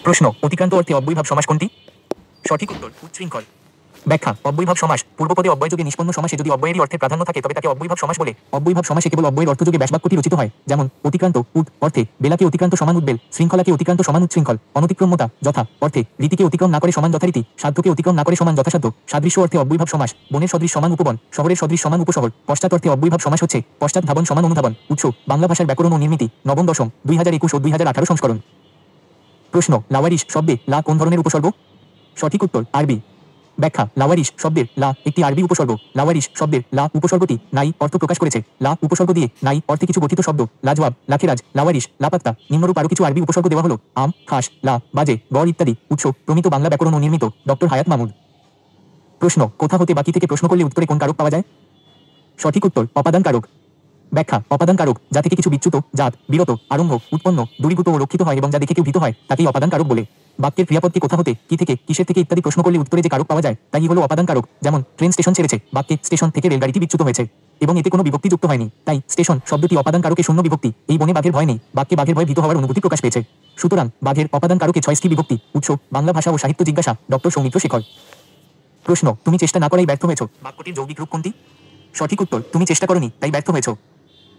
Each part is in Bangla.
প্রশ্ন, অতিক্রান্ত অর্থে অব্যয়ভাব সমাস কোনটি? সঠিক উত্তর উচ্ছৃঙ্খল। ব্যাখ্যা, অব্যয়ভাব সমাস পূর্বপদে অব্যয়যোগে নিষ্পন্ন সমাসে যদি অব্যয়েরই অর্থে প্রাধান্য থাকে তবে তাকে অব্যয়ভাব সমাস বলে। অব্যয়ভাব সমাসে কেবল অব্যয়ের অর্থযোগে ব্যাসবাক্যটি রচিত হয়, যেমন অতিক্রান্ত অর্থে বেলাকে অতিক্রান্ত সমান উদ্বেল, শৃঙ্খলাকে অতিক্রান্ত সমান উচ্ছৃঙ্খল, অনতিক্রম্যতা যথা অর্থে রীতিকে অতিক্রম না করে সমান যথারীতি, সাধ্যকে অতিক্রম না করে সমান যথাসাধ্য। সাদৃশ্য অর্থে অব্যয়ভাব সমাস বনের সদৃশ সমান উপবন, শহরের সদৃশ সমান উপশহর। পশ্চাৎ অর্থে অব্যয়ভাব সমাস হচ্ছে পশ্চাৎ ধাবন সমান অনুধাবন। উৎস, বাংলা ভাষার ব্যাকরণ ও নির্মিতি, নবম দশম, 2021 ও 2018 সংস্করণ। প্রশ্ন, লাওয়ারিশ শব্দে লা কোন ধরনের উপসর্গ? সঠিক উত্তর আরবি। ব্যাখ্যা, লাওয়ারিশ শব্দের লা একটি আরবি উপসর্গ। লাওয়ারিশ শব্দের লা উপসর্গটি নাই অর্থ প্রকাশ করেছে। লা উপসর্গ দিয়ে নাই অর্থে কিছু গঠিত শব্দ লাজওয়াব, লাখেরাজ, লাওয়ারিশ, লাপাত্তা নিম্নরূপ আরও কিছু আরবি উপসর্গ দেওয়া হলো: আম, খাস, লা, বাজে, গড় ইত্যাদি। উৎস, প্রমিত বাংলা ব্যাকরণ ও নির্মিত, ডক্টর হায়াত মাহমুদ। প্রশ্ন, কোথা হতে বাকি থেকে প্রশ্ন করলে উত্তরে কোন কারক পাওয়া যায়? সঠিক উত্তর অপাদান কারক। ব্যাখ্যা, অপাদান কারক যা থেকে কিছু বিচ্যুত, জাত, বিরত, আরম্ভ, উৎপন্ন, দূরীভূত ও রক্ষিত হয় এবং যা দেখে কেউ ভীত হয় তাকেই অপাদান কারক বলে। বাক্যের ক্রিয়াপদকে কোথা হতে, কি থেকে, কিসের থেকে ইত্যাদি প্রশ্ন করলে উত্তরে যে কারক পাওয়া যায় তাই হলো অপাদান কারক। যেমন ট্রেন স্টেশন ছেড়েছে, বাক্যে স্টেশন থেকে রেলগাড়িটি বিচ্যুত হয়েছে এবং এতে কোনো বিভক্তি যুক্ত হয়নি, তাই স্টেশন শব্দটি অপাদান কারকে শূন্য বিভক্তি। এই বনে বাঘের ভয় নেই, বাক্যে বাঘের ভয় ভীত হওয়ার অনুভূতি প্রকাশ পেয়েছে, সুতরাং বাঘের অপাদান কারকে 6টি বিভক্তি। উৎস, বাংলা ভাষা ও সাহিত্য জিজ্ঞাসা, ডক্টর সৌমিত্র শেখর। প্রশ্ন, তুমি চেষ্টা না করাই ব্যর্থ হয়েছ, বাক্যটির যৌগিক রূপ কোনটি? সঠিক উত্তর, তুমি চেষ্টা করনি তাই ব্যর্থ হয়েছ।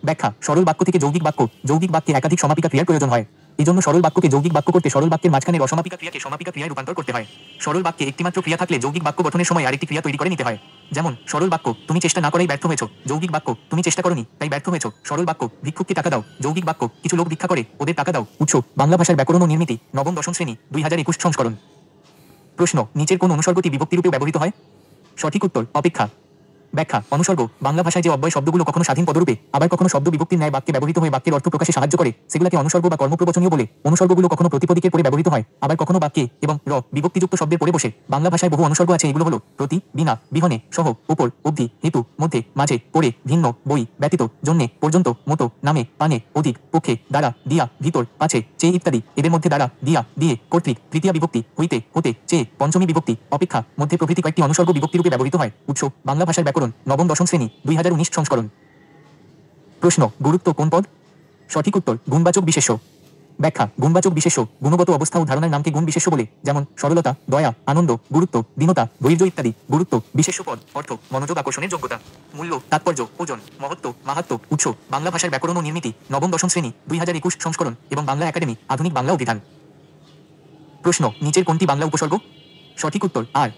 ব্যাখ্যা, সরল বাক্য থেকে যৌগিক বাক্য, যৌগিক বাক্যে একাধিক সমাপিকা ক্রিয়ার প্রয়োজন হয়। এজন্য সরল বাক্যকে যৌগিক বাক্য করতে সরল বাক্যের মাঝখানের অসমাপিকা ক্রিয়াকে সমাপিকা ক্রিয়ায় রূপান্তর করতে হয়। সরল বাক্যে একটিমাত্র ক্রিয়া থাকলে যৌগিক বাক্য গঠনের সময় আরেকটি ক্রিয়া তৈরি করে নিতে হয়। যেমন সরল বাক্য, তুমি চেষ্টা না করাই ব্যর্থ হয়েছ। যৌগিক বাক্য, তুমি চেষ্টা করনি তাই ব্যর্থ হয়েছ। সরল বাক্য, ভিক্ষুককে টাকা দাও। যৌগিক বাক্য, কিছু লোক ভিক্ষা করে, ওদের টাকা দাও। উৎস, বাংলা ভাষার ব্যাকরণ ও নির্মিতি, নবম দশম শ্রেণী, 2021 সংস্করণ। প্রশ্ন, নিচের কোন অনুসর্গটি বিভক্তিরূপে ব্যবহৃত হয়? সঠিক উত্তর অপেক্ষা। ব্যাখ্যা, অনুসর্গ বাংলা ভাষায় যে অব্যয় শব্দগুলো কখনো স্বাধীন পদরূপে আবার কখনো শব্দ বিভক্তির ন্যায় বাক্যে ব্যবহৃত হয়ে বাক্যের অর্থ প্রকাশে সাহায্য করে সেগুলোকে অনুসর্গ বা কর্মপ্রবচনীয় বলে। অনুসর্গগুলো কখনো প্রতিপদিকের পরে ব্যবহৃত হয়, আবার কখনো বাক্যে এবং বিভক্তিযুক্ত শব্দের পরে বসে। বাংলা ভাষায় বহু অনুসর্গ আছে, এগুলো হলো প্রতি, বিনা, বিহনে, সহ, উপর, অবধি, হেতু, মধ্যে, মাঝে, পরে, ভিন্ন, বই, ব্যতীত, জন্যে, পর্যন্ত, মতো, নামে, পানে, অধিক, পক্ষে, দ্বারা, দিয়া, ভিতর, পাছে, চেয়ে ইত্যাদি। এদের মধ্যে দ্বারা, দিয়া, দিয়ে, কর্তৃক, তৃতীয়া বিভক্তি, হইতে, হতে, চেয়ে, পঞ্চমী বিভক্তি, অপেক্ষা, মধ্যে প্রভৃতি কয়েকটি অনুসর্গ বিভক্তিরূপে ব্যবহৃত হয়। উৎস, বাংলা ভাষার ব্যাকরণ, নবম দশম শ্রেণী, 2019 সংস্করণ। প্রশ্ন, গুরুত্ব কোন পদ? সঠিক উত্তর গুণবাচক বিশেষ্য। ব্যাখ্যা, গুণবাচক বিশেষ্য গুণগত অবস্থা ও ধারণার নামকে গুণ বিশেষ্য বলে, যেমন সরলতা, দয়া, আনন্দ, গুরুত্ব, দীনতা, ধৈর্য ইত্যাদি। গুরুত্ব বিশেষ্য পদ, অর্থ, মনোযোগ আকর্ষণের যোগ্যতা, মূল্য, তাৎপর্য, ওজন, মহত্ব, মাহাত্ম্য। উৎস, বাংলা ভাষার ব্যাকরণ ও নির্মিতি, নবম দশম শ্রেণী, 2021 সংস্করণ এবং বাংলা একাডেমি, আধুনিক বাংলা অভিধান। প্রশ্ন, নিচের কোনটি বাংলা উপসর্গ? সঠিক উত্তর আর।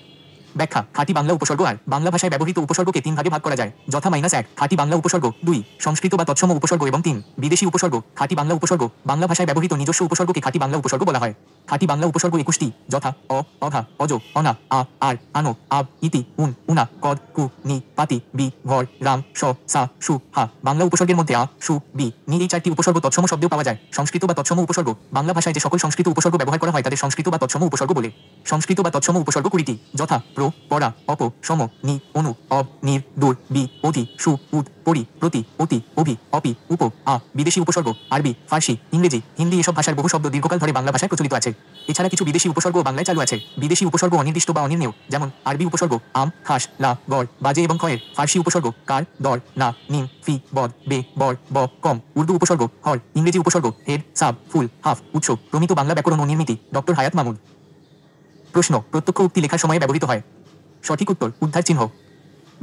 ব্যাখ্যা, খাঁটি বাংলা উপসর্গ আর। বাংলা ভাষায় ব্যবহৃত উপসর্গকে 3 ভাগে ভাগ করা যায়, যথা -1 খাঁটি বাংলা উপসর্গ, 2 সংস্কৃত বা তৎসম উপসর্গ এবং 3 বিদেশি উপসর্গ। খাঁটি বাংলা উপসর্গ, বাংলা ভাষায় ব্যবহৃত নিজস্ব উপসর্গকে খাঁটি বাংলা উপসর্গ বলা হয়। খাঁটি বাংলা উপসর্গ 21টি, যথা অ, অঘা, অজ, অনা, আ, আর, আনো, আব, ইতি, উন, উনা, কদ, কু, নি, পাতি, বি, ভর, রাম, স, সা, সু, হা। বাংলা উপসর্গের মধ্যে আ, সু, বি, নি এই 4টি উপসর্গ তৎসম শব্দেও পাওয়া যায়। সংস্কৃত বা তৎসম উপসর্গ, বাংলা ভাষায় যে সকল সংস্কৃত উপসর্গ ব্যবহার করা হয় তাদের সংস্কৃত বা তৎসম উপসর্গ বলে। সংস্কৃত বা তৎসম উপসর্গ 20টি, যথা প্র, পরা, অপ, সম, নি, অনু, অব, নির, দূর, বি, অধি, সু, উদ, পরি, প্রতি, অতি, অভি, অপি, উপ, আ। বিদেশি উপসর্গ, আরবি, ফার্সি, ইংরেজি, হিন্দি এসব ভাষার বহু শব্দ দীর্ঘকাল ধরে বাংলা ভাষায় প্রচলিত আছে। এছাড়া কিছু বিদেশি উপসর্গ বাংলায় চালু আছে। বিদেশি উপসর্গ অনির্দিষ্ট বা অনির্ণেয়, যেমন আরবি উপসর্গ আম, খাস, লা, গড়, বাজে এবং খয়ের। ফার্সি উপসর্গ কার, দর, না, নিম, ফি, বদ, বে, বর, ব, কম। উর্দু উপসর্গ হর। ইংরেজি উপসর্গ হেড, সাব, ফুল, হাফ। উৎস, প্রমিত বাংলা ব্যাকরণ ও নির্মিতি, ডক্টর হায়াত মাহমুদ। প্রশ্ন, প্রত্যক্ষ উক্তি লেখার সময় ব্যবহৃত হয়। সঠিক উত্তর উদ্ধার চিহ্ন।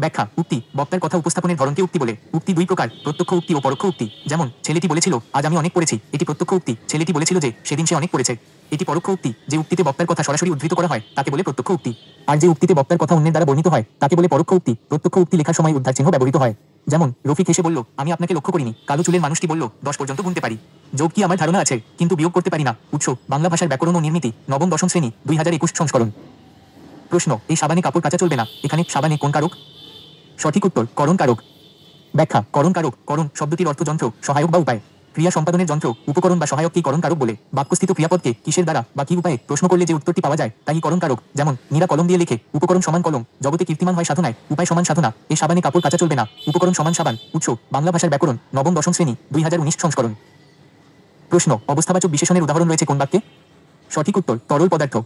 ব্যাখ্যা, উক্তি বক্তার কথা উপস্থাপনের ধরনকে উক্তি বলে। উক্তি 2 প্রকার, প্রত্যক্ষ উক্তি ও পরোক্ষ উক্তি। যেমন ছেলেটি বলেছিল আজ আমি অনেক পড়েছি, এটি প্রত্যক্ষ উক্তি। ছেলেটি বলেছিল যে সেদিন সে অনেক পড়েছে, এটি পরোক্ষ উক্তি। যে উক্তিতে বক্তার কথা সরাসরি উদ্ধৃত করা হয় তাকে বলে প্রত্যক্ষ উক্তি, আর যে উক্তিতে বক্তার কথা অন্যের দ্বারা বর্ণিত হয় তাকে বলে পরোক্ষ উক্তি। প্রত্যক্ষ উক্তি লেখার সময় উদ্ধার চিহ্ন ব্যবহৃত হয়। যেমন রফিক হেসে বলল আমি আপনাকে লক্ষ্য করিনি। কালো চুলের মানুষটি বলল 10 পর্যন্ত গুনতে পারি। যোগ কি আমার ধারণা আছে, কিন্তু বিয়োগ করতে পারি না। উৎস, বাংলা ভাষার ব্যাকরণ ও নির্মিতি, নবম দশম শ্রেণী, 2021 সংস্করণ। প্রশ্ন, এই সাবানে কাপড় কাচা চলবে না, এখানে সাবানে কোন কারক? সঠিক উত্তর করণ কারক। ব্যাখ্যা, করণ কারক, করণ শব্দটির অর্থ যন্ত্র, সহায়ক বা উপায়। ক্রিয়া সম্পাদনের যন্ত্র, উপকরণ বা সহায়ককেই করণ কারক বলে। বাক্যস্থিত ক্রিয়াপদকে কিসের দ্বারা বা কি উপায়ে প্রশ্ন করলে যে উত্তরটি পাওয়া যায় তাই করণ কারক। যেমন মীরা কলম দিয়ে লেখে, উপকরণ সমান কলম। জগতে কীর্তিমান হয় সাধনায়, উপায় সমান সাধনা। এই সাবানে কাপড় কাচা চলবে না, উপকরণ সমান সাবান। উৎস, বাংলা ভাষার ব্যাকরণ, নবম দশম শ্রেণী, 2019 সংস্করণ। প্রশ্ন, অবস্থাবাচক বিশেষণের উদাহরণ রয়েছে কোন বাক্যে? সঠিক উত্তর তরল পদার্থ।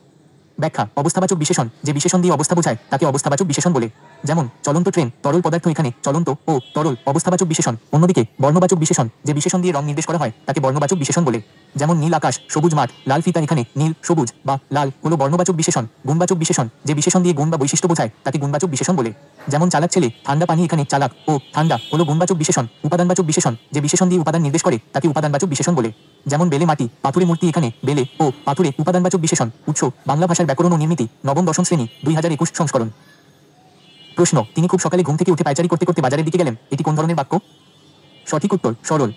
ব্যাখ্যা, অবস্থাবাচক বিশেষণ যে বিশেষণ দিয়ে অবস্থা বোঝায় তাকে অবস্থাবাচক বিশেষণ বলে। যেমন চলন্ত ট্রেন, তরল পদার্থ, এখানে চলন্ত ও তরল অবস্থাবাচক বিশেষণ। অন্যদিকে বর্ণবাচক বিশেষণ যে বিশেষণ দিয়ে রং নির্দেশ করা হয় তাকে বর্ণবাচক বিশেষণ বলে। যেমন নীল আকাশ, সবুজ মাঠ, লাল ফিতা। এখানে নীল, সবুজ বা লাল হলো বর্ণবাচক বিশেষণ। গুণবাচক বিশেষণ যে বিশেষণ দিয়ে গুণ বা বৈশিষ্ট্য বোঝায় তাকে গুণবাচক বিশেষণ বলে। যেমন চালাক ছেলে, ঠান্ডা পানি। এখানে চালাক ও ঠান্ডা হলো গুণবাচক বিশেষণ। উপাদানবাচক বিশেষণ যে বিশেষণ দিয়ে উপাদান নির্দেশ করে তাকে উপাদানবাচক বিশেষণ বলে। যেমন বেলে মাটি, পাথুরে মূর্তি। এখানে বেলে ও পাথুরে উপাদানবাচক বিশেষণ। উৎস বাংলা ভাষার ব্যাকরণ ও নির্মিতি, নবম দশম শ্রেণী, 2021 সংস্করণ। প্রশ্ন, তিনি খুব সকালে ঘুম থেকে উঠে পায়চারি করতে করতে বাজারের দিকে গেলেন। এটি কোন ধরনের বাক্য? সঠিক উত্তর সরল।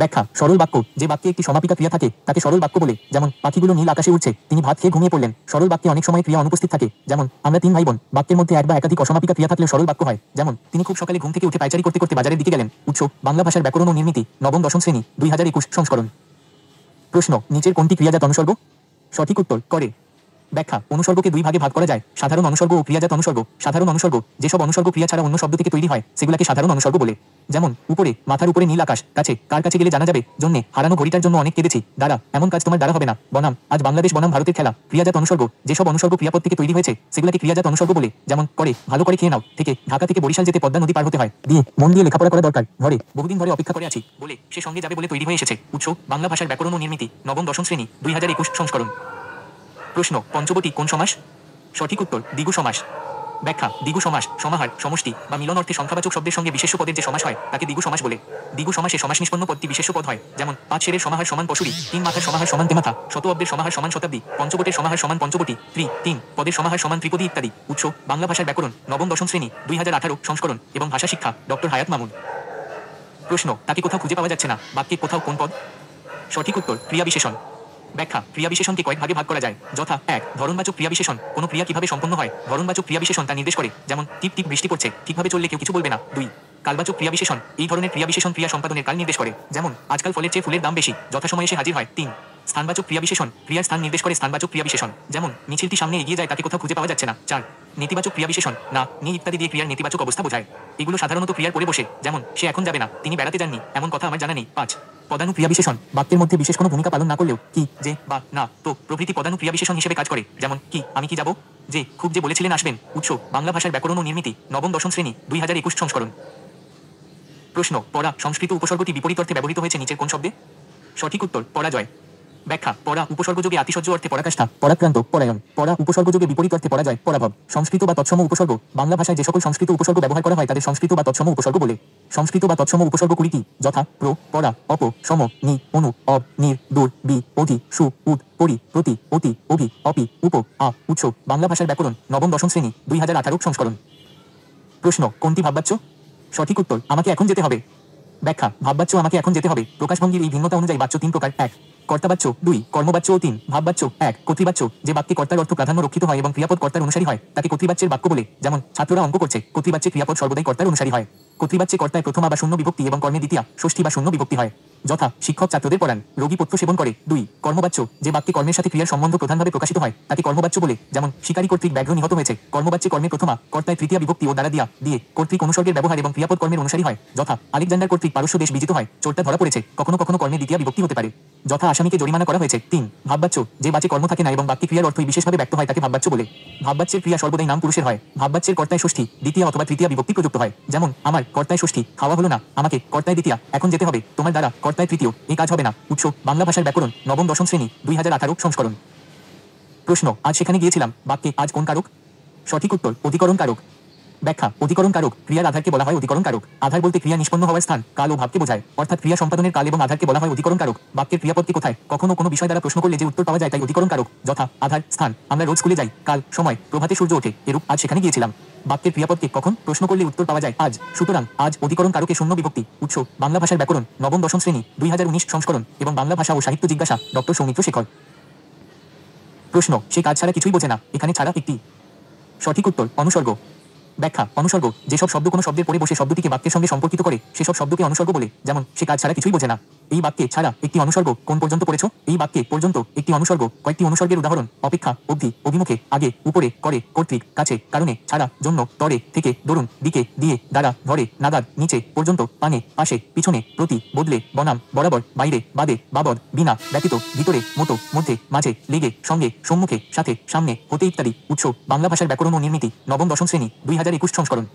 ব্যাখ্যা, সরল বাক্য যে বাক্যে একটি সমাপিকা ক্রিয়া থাকে তাকে সরল বাক্য বলে। যেমন পাখিগুলো নীল আকাশে উড়ছে, তিনি ভাত খেয়ে ঘুমিয়ে পড়লেন। সরল বাক্যে অনেক সময় ক্রিয়া অনুপস্থিত থাকে। যেমন আমরা 3 ভাই বোন। বাক্যের মধ্যে এক বা একাধিক অসমাপিকা ক্রিয়া থাকলেও সরল বাক্য হয়। যেমন তিনি খুব সকালে ঘুম থেকে উঠে পায়চারি করতে করতে বাজারের দিকে গেলেন। উৎস বাংলা ভাষার ব্যাকরণ ও নির্মিতি, নবম দশম শ্রেণী, 2021 সংস্করণ। প্রশ্ন, নিচের কোনটি ক্রিয়াজাত অনুসর্গ? সঠিক উত্তর করে। ব্যাখ্যা, অনুসর্গকে 2 ভাগে ভাগ করা যায়, সাধারণ অনুসর্গ ও ক্রিয়াজাত অনুসর্গ। সাধারণ অনুসর্গ যেসব অনুসর্গ ক্রিয়া ছাড়া অন্য শব্দ থেকে তৈরি হয় সেগুলোকে সাধারণ অনুসর্গ বলে। যেমন উপরে, মাথার উপরে নীল আকাশ। কাছে, কার কাছে গেলে জানা যাবে। জন্যে, হারানো ঘড়িটার জন্য অনেক কেঁদেছি। দ্বারা, এমন কাজ তোমার দ্বারা হবে না। বনাম, আজ বাংলাদেশ বনাম ভারতের খেলা। ক্রিয়াজাত অনুসর্গ যেসব অনুসর্গ ক্রিয়াপদ থেকে তৈরি হয়েছে সেগুলোকে ক্রিয়াজাত অনুসর্গ বলে। যেমন করে, ভালো করে খেয়ে নাও। থেকে, ঢাকা থেকে বরিশাল যেতে পদ্মা নদী পার হতে হয়। দিয়ে, মন দিয়ে লেখাপড়া করা দরকার। ধরে, বহুদিন ধরে অপেক্ষা করে আছি। বলে, সে সঙ্গে যাবে বলে তৈরি হয়ে এসেছে। উৎস বাংলা ভাষার ব্যাকরণ ও নির্মিতি, নবম দশম শ্রেণী, 2021 সংস্করণ। প্রশ্ন, পঞ্চবটি কোন সমাস? সঠিক উত্তর দ্বিগু সমাস। ব্যাখ্যা, দ্বিগু সমাস সমাহার, সমষ্টি বা মিলন অর্থে সংখ্যাবাচক শব্দের সঙ্গে বিশেষ্য পদের যে সমাস হয় তাকে দ্বিগু সমাস বলে। দ্বিগু সমাসে সমাস নিষ্পন্ন পদটি বিশেষ্য পদ হয়। যেমন 5 শেরের সমাহার সমান পশুরি, 3 মাথার সমাহার সমান তেমাথা, শত অব্দের সমাহার সমান শতাব্দী, পঞ্চবটের সমাহার সমান পঞ্চবটি, 3 পদের সমাহার সমান ত্রিপদী ইত্যাদি। উৎস বাংলা ভাষার ব্যাকরণ, নবম দশম শ্রেণী, 2018 সংস্করণ এবং ভাষা শিক্ষা, ডক্টর হায়াত মামুন। প্রশ্ন, তাকে কোথাও খুঁজে পাওয়া যাচ্ছে না। বাক্যে কোথাও কোন পদ? সঠিক উত্তর ক্রিয়া বিশেষণ। ব্যাখ্যা, ক্রিয়া বিশেষণকে কয়েক ভাগে ভাগ করা যায়, যথা 1 ধরনবাচক ক্রিয়া বিশেষণ, কোনো ক্রিয়া কিভাবে সম্পন্ন হয় ধরনবাচক ক্রিয়া বিশেষণ তা নির্দেশ করে। যেমন টিপ টিপ বৃষ্টি পড়ছে, ঠিকভাবে চললে কেউ কিছু বলবে না। 2 কালবাচক ক্রিয়া বিশেষণ, এই ধরনের ক্রিয়া বিশেষণ ক্রিয়া সম্পাদনের কাল নির্দেশ করে। যেমন আজকাল ফলের চেয়ে ফুলের দাম বেশি, যথাসময়ে এসে হাজির হয়। 3 স্থানবাচক ক্রিয়া বিশেষণ, ক্রিয়ার স্থান নির্দেশ করে স্থানবাচক ক্রিয়া বিশেষণ। যেমন মিছিলটি সামনে এগিয়ে যায়, তাকে কোথাও খুঁজে পাওয়া যাচ্ছে না। 4 নেতিবাচক ক্রিয়া বিশেষণ, না, নি ইত্যাদি দিয়ে ক্রিয়ার নেতিবাচক অবস্থা বোঝায়। এগুলো সাধারণত ক্রিয়ার পরে বসে। যেমন সে এখন যাবে না, তিনি বেড়াতে যাননি, এমন কথা আমার জানা নেই। 5 পদানু ক্রিয়া বিশেষণ, বাক্যের মধ্যে বিশেষ কোনো ভূমিকা পালন না করলেও কি, যে বা না, তো প্রভৃতি পদানু ক্রিয়া বিশেষণ হিসেবে কাজ করে। যেমন কি, আমি কি যাব, যে, খুব, যে বলেছিলেন আসবেন। উৎস বাংলা ভাষার ব্যাকরণ ও নির্মিতি, নবম দশম শ্রেণী, 2021 সংস্করণ। প্রশ্ন, পরা সংস্কৃত উপসর্গটি বিপরীত অর্থে ব্যবহৃত হয়েছে নিচের কোন শব্দে? সঠিক উত্তর পরাজয়। ব্যাখ্যা, পরা উপসর্গযোগে আতিশয্য অর্থে পরাকাষ্ঠা, পরাক্রান্ত, পরায়ণ। পরা উপসর্গযোগে বিপরীত অর্থে পরাজয়, পরাভব। সংস্কৃত বা তৎসম উপসর্গ, বাংলা ভাষায় যে সকল সংস্কৃত উপসর্গ ব্যবহার করা হয় তাদের সংস্কৃত বা তৎসম উপসর্গ বলে। সংস্কৃত বা তৎসম উপসর্গ 20টি, যথা প্র, পরা, অপ, সম, নি, অনু, অব, নির, দূর, বি, অধি, সু, উদ, পরি, প্রতি, অতি, অভি, অপি, উপ, আ। উৎস বাংলা ভাষার ব্যাকরণ, নবম দশম শ্রেণী, 2018 সংস্করণ। প্রশ্ন, কোনটি ভাববাচ্য? সঠিক উত্তর আমাকে এখন যেতে হবে। ব্যাখ্যা, ভাববাচ্য আমাকে এখন যেতে হবে প্রকাশভঙ্গির এই ভিন্নতা অনুযায়ী বাচ্য 3 প্রকার। 1 কর্তাবাচ্য, 2 কর্মবাচ্য ও 3 ভাববাচ্য। 1 কর্তৃবাচ্য, যে বাক্যে কর্তার অর্থ প্রাধান্য রক্ষিত হয় এবং ক্রিয়াপদ কর্তার অনুসারী হয় তাকে কর্তৃবাচ্যের বাক্য বলে। যেমন ছাত্ররা অঙ্ক করছে, কর্তৃবাচ্যে ক্রিয়াপদ সর্বদাই কর্তার অনুসারী হয়। কর্তৃবাচ্যে কর্তায় প্রথমা বা শূন্য বিভক্তি এবং কর্মে দ্বিতীয়া, ষষ্ঠী বা শূন্য বিভক্তি হয়। যথা শিক্ষক ছাত্রদের পড়ান, রোগী পথ্য সেবন করে। 2 কর্মবাচ্য, যে বাক্যে কর্মের সাথে ক্রিয়ার সম্বন্ধ প্রধানভাবে প্রকাশিত হয় তাকে কর্মবাচ্য বলে। যেমন শিকারী কর্তৃক ব্যাঘ্র নিহত হয়েছে, কর্মবাচ্যে কর্মের প্রথমা, কর্তায় তৃতীয়া বিভক্তি ও দ্বারা দিয়া, দিয়ে কর্তৃক অনুসর্গের ব্যবহার এবং ক্রিয়াপদ কর্মের অনুসারী হয়। যথা আলেকজান্ডার কর্তৃক পারস্য দেশ বিজিত হয়, চোরটা ধরা পড়েছে। কখনো কখনো কর্মে দ্বিতীয়া বিভক্তি হতে পারে। যথা আসামিকে জরিমানা করা হয়েছে। 3 ভাববাচ্য, যে বাচে কর্ম থাকে না এবং বাক্যে ক্রিয়ার অর্থই বিশেষভাবে ব্যক্ত হয় তাকে ভাববাচ্য বলে। ভাববাচ্যের ক্রিয়া সর্বদাই নাম পুরুষের হয়। ভাববাচ্যের কর্তায় ষষ্ঠী, দ্বিতীয়া অথবা তৃতীয়া বিভক্তি প্রযুক্ত হয়। যেমন আমার কর্তায় ষষ্ঠী, খাওয়া হলো না, আমাকে কর্তায় দ্বিতীয়া, এখন যেতে হবে, তোমার দ্বারা কর্তায় তৃতীয়, এই কাজ হবে না। উৎস বাংলা ভাষার ব্যাকরণ, নবম দশম শ্রেণী, 2018 সংস্করণ। প্রশ্ন, আজ সেখানে গিয়েছিলাম, বাক্যে আজ কোন কারক? সঠিক উত্তর অধিকরণ কারক। ব্যাখ্যা, অধিকরণ কারক ক্রিয়ার আধারকে বলা হয় অধিকরণ কারক। আধার বলতে ক্রিয়া নিষ্পন্ন হওয়ার স্থান, কাল ও ভাবকে বোঝায়। অর্থাৎ ক্রিয়া সম্পাদনের কাল এবং আধারকে বলা হয় অধিকরণ কারক। বাক্যের ক্রিয়াপদটি কোথায় কখনো কোনো বিষয় দ্বারা প্রশ্ন করলে যে উত্তর পাওয়া যায় তাই অধিকরণ কারক। যথা আধার, স্থান, আমরা রোজ স্কুলে যাই, কাল, সময়, প্রভাতে সূর্য ওঠে, এরূপ আজ সেখানে গিয়েছিলাম। বাক্যের ক্রিয়াপদকে কখন প্রশ্ন করলে উত্তর পাওয়া যায় আজ। সুতরাং আজ অধিকরণ কারকে শূন্য বিভক্তি। উৎস বাংলা ভাষার ব্যাকরণ, নবম দশম শ্রেণী, 2019 সংস্করণ এবং বাংলা ভাষা ও সাহিত্য জিজ্ঞাসা, ডক্টর সৌমিত্র শেখর। প্রশ্ন, সে কাজ ছাড়া কিছুই বোঝে না, এখানে ছাড়া একটি। সঠিক উত্তর অনুসর্গ। ব্যাখ্যা, অনুসর্গ যেসব শব্দ কোনো শব্দের পরে বসে শব্দটিকে বাক্যের সঙ্গে সম্পর্কিত করে সেসব শব্দকে অনুসর্গ বলে। যেমন সে কাজ ছাড়া কিছুই বোঝে না। এই বাক্যে ছাড়া একটি অনুসর্গ কোন পর্যন্ত পড়েছ? এই বাক্যে পর্যন্ত একটি অনুসর্গ কয়েকটি অনুসর্গের উদাহরণ: অপেক্ষা, অবধি, অভিমুখে, আগে, উপরে, করে, কর্তৃক, কাছে, কারণে, ছাড়া, জন্য, তরে, থেকে, দরুন, দিকে, দিয়ে, দ্বারা, ধরে, নাগাদ, নিচে, পর্যন্ত, পানে, পাশে, পিছনে, প্রতি, বদলে, বনাম, বরাবর, বাইরে, বাদে, বাবদ, বিনা, ব্যতীত, ভিতরে, মতো, মধ্যে, মাঝে, লেগে, সঙ্গে, সম্মুখে, সাথে, সামনে, হতে ইত্যাদি। উৎস বাংলা ভাষার ব্যাকরণ ও নির্মিতি, নবম দশম শ্রেণী, 2021 সংস্করণ।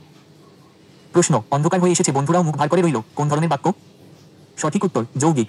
প্রশ্ন, অন্ধকার হয়ে এসেছে, বন্ধুরাও মুখ ভার করে রইল, কোন ধরনের বাক্য? সঠিক উত্তর যৌগিক।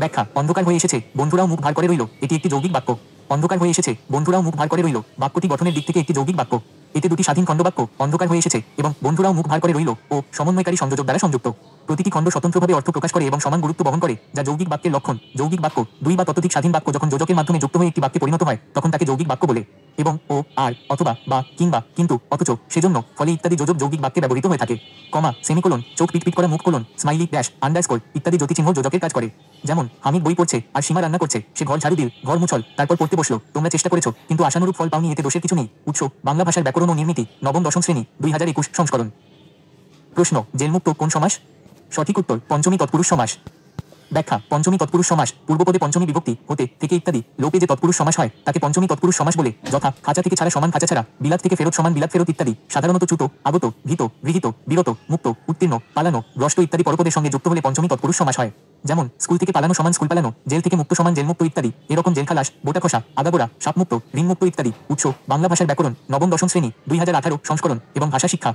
ব্যাখ্যা অন্ধকার হয়ে এসেছে বন্ধুরাও মুখ ভার করে রইল এটি একটি যৌগিক বাক্য। অন্ধকার হয়ে এসেছে বন্ধুরাও মুখ ভার করে রইল বাক্যটি গঠনের দিক থেকে একটি যৌগিক বাক্য। এতে দুটি স্বাধীন খণ্ড বাক্য অন্ধকার হয়ে এসেছে এবং বন্ধুরাও মুখ ভার করে রইল ও সমন্বয়কারী সংযোজক দ্বারা সংযুক্ত। প্রতিটি খণ্ড স্বতন্ত্রভাবে অর্থ প্রকাশ করে এবং সমান গুরুত্ব বহন করে, যা যৌগিক বাক্যের লক্ষণ। যৌগিক বাক্য দুই বা ততোধিক স্বাধীন বাক্য যখন যোজকের মাধ্যমে যুক্ত হয়ে একটি বাক্যে পরিণত হয় তখন তাকে যৌগিক বাক্য বলে। এবং ও আর অথবা বা কিংবা কিন্তু অথচ সেজন্য ফলে ইত্যাদি যোজক যৌগিক বাক্যে ব্যবহৃত হয়ে থাকে। কমা সেমিকোলন চোখ পিটপিট করা মুখ কোলন স্মাইলি ড্যাশ আন্ডারস্কোর ইত্যাদি জ্যোতিচিহ্ন যোজকের কাজ করে। যেমন হামিদ বই পড়ছে আর সীমা রান্না করছে, সে ঘর ঝাড়ু দিল ঘর মুছল তারপর পড়তে বসলো, তোমরা চেষ্টা করেছো কিন্তু আশানুরূপ ফল পাওনি, এতে দোষের কিছু নেই। উৎস বাংলা ভাষার ব্যাকরণ ও নির্মিতি, নবম দশম শ্রেণী, 2021 সংস্করণ। প্রশ্ন জেলমুক্ত কোন সমাস? সঠিক উত্তর পঞ্চমী তৎপুরুষ সমাস। ব্যাখ্যা পঞ্চমী তৎপুরুষ সমাস পূর্বপদে পঞ্চমী বিভক্তি হতে থেকে ইত্যাদি লোপে যে তৎপুরুষ সমাস হয় তাকে পঞ্চমী তৎপুরুষ সমাস বলে, যথা খাঁচা থেকে ছাড়া সমান খাঁচা ছাড়া, বিলাত থেকে ফেরত সমান বিলাত ফেরত ইত্যাদি। সাধারণত চ্যুত আগত ভীত গৃহীত বিরত মুক্ত উত্তীর্ণ পালানো ভ্রষ্ট ইত্যাদি পরপদের সঙ্গে যুক্ত হলে পঞ্চমী তৎপুরুষ সমাস হয়। যেমন স্কুল থেকে পালানো সমান স্কুল পালানো, জেল থেকে মুক্ত সমান জেল মুক্ত ইত্যাদি। এরকম জেল খালাস বোটা খসা আগাগোড়া সাপমুক্ত ঋণমুক্ত ইত্যাদি। উৎস বাংলা ভাষার ব্যাকরণ, নবম দশম শ্রেণী, 2018 সংস্করণ এবং ভাষা শিক্ষা।